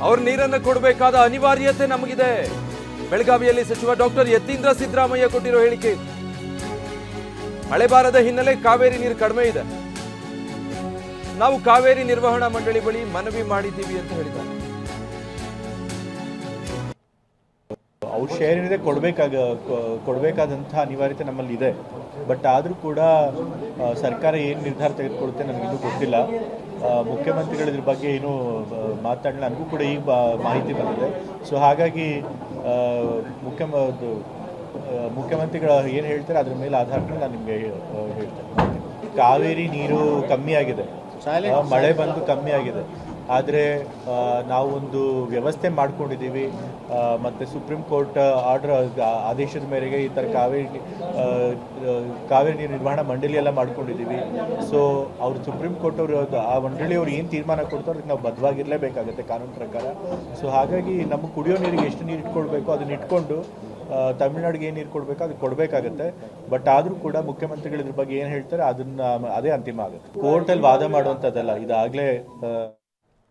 ಅವ್ರ ನೀರನ್ನ ಕೊಡಬೇಕಾದ ಅನಿವಾರ್ಯತೆ ನಮಗಿದೆ. ಬೆಳಗಾವಿಯಲ್ಲಿ ಸಚಿವ ಡಾಕ್ಟರ್ ಯತೀಂದ್ರ ಸಿದ್ದರಾಮಯ್ಯ ಕೊಟ್ಟಿರೋ ಹೇಳಿಕೆ. ಮಳೆ ಬಾರದ ಹಿನ್ನೆಲೆ ಕಾವೇರಿ ನೀರು ಕಡಿಮೆ ಇದೆ. ನಾವು ಕಾವೇರಿ ನಿರ್ವಹಣಾ ಮಂಡಳಿ ಬಳಿ ಮನವಿ ಮಾಡಿದ್ದೀವಿ ಅಂತ ಹೇಳಿದ್ದಾರೆ. ಅವ್ರ ಶೇರ್ ಏನಿದೆ ಕೊಡಬೇಕಾದಂಥ ಅನಿವಾರ್ಯತೆ ನಮ್ಮಲ್ಲಿ ಇದೆ. ಬಟ್ ಆದರೂ ಕೂಡ ಸರ್ಕಾರ ಏನು ನಿರ್ಧಾರ ತೆಗೆದುಕೊಳ್ಳುತ್ತೆ ನನಗಿನ್ನೂ ಗೊತ್ತಿಲ್ಲ. ಮುಖ್ಯಮಂತ್ರಿಗಳ ಇದ್ರ ಬಗ್ಗೆ ಏನೂ ಮಾತಾಡಲಿಲ್ಲ. ನನಗೂ ಕೂಡ ಈಗ ಮಾಹಿತಿ ಬಂದಿದೆ. ಸೊ ಹಾಗಾಗಿ ಮುಖ್ಯಮಂತ್ರಿಗಳು ಏನು ಹೇಳ್ತಾರೆ ಅದ್ರ ಮೇಲೆ ಆಧಾರ ನಾನು ನಿಮಗೆ ಹೇಳ್ತೇನೆ. ಕಾವೇರಿ ನೀರು ಕಮ್ಮಿ ಆಗಿದೆ, ಮಳೆ ಬಂದು ಕಮ್ಮಿ ಆಗಿದೆ. ಆದರೆ ನಾವೊಂದು ವ್ಯವಸ್ಥೆ ಮಾಡ್ಕೊಂಡಿದ್ದೀವಿ. ಮತ್ತು ಸುಪ್ರೀಂ ಕೋರ್ಟ್ ಆರ್ಡರ್ ಆದೇಶದ ಮೇರೆಗೆ ಈ ಥರ ಕಾವೇರಿ ನೀರು ನಿರ್ವಹಣಾ ಮಂಡಳಿ ಎಲ್ಲ ಮಾಡ್ಕೊಂಡಿದ್ದೀವಿ. ಸೊ ಅವರು ಸುಪ್ರೀಂ ಕೋರ್ಟ್ ಅವರು ಆ ಮಂಡಳಿಯವರು ಏನು ತೀರ್ಮಾನ ಕೊಡ್ತಾರೋ ಅದಕ್ಕೆ ನಾವು ಬದ್ಧವಾಗಿರಲೇಬೇಕಾಗುತ್ತೆ ಕಾನೂನು ಪ್ರಕಾರ. ಸೊ ಹಾಗಾಗಿ ನಮ್ಮ ಕುಡಿಯೋ ನೀರಿಗೆ ಎಷ್ಟು ನೀರು ಇಟ್ಕೊಳ್ಬೇಕು ಅದನ್ನ ಇಟ್ಕೊಂಡು ತಮಿಳ್ನಾಡಿಗೆ ಏನು ನೀರು ಕೊಡಬೇಕು ಅದು ಕೊಡಬೇಕಾಗತ್ತೆ. ಬಟ್ ಆದರೂ ಕೂಡ ಮುಖ್ಯಮಂತ್ರಿಗಳು ಇದ್ರ ಬಗ್ಗೆ ಏನು ಹೇಳ್ತಾರೆ ಅದೇ ಅಂತಿಮ ಆಗುತ್ತೆ. ಕೋರ್ಟಲ್ಲಿ ವಾದ ಮಾಡುವಂಥದ್ದಲ್ಲ. ಇದಾಗಲೇ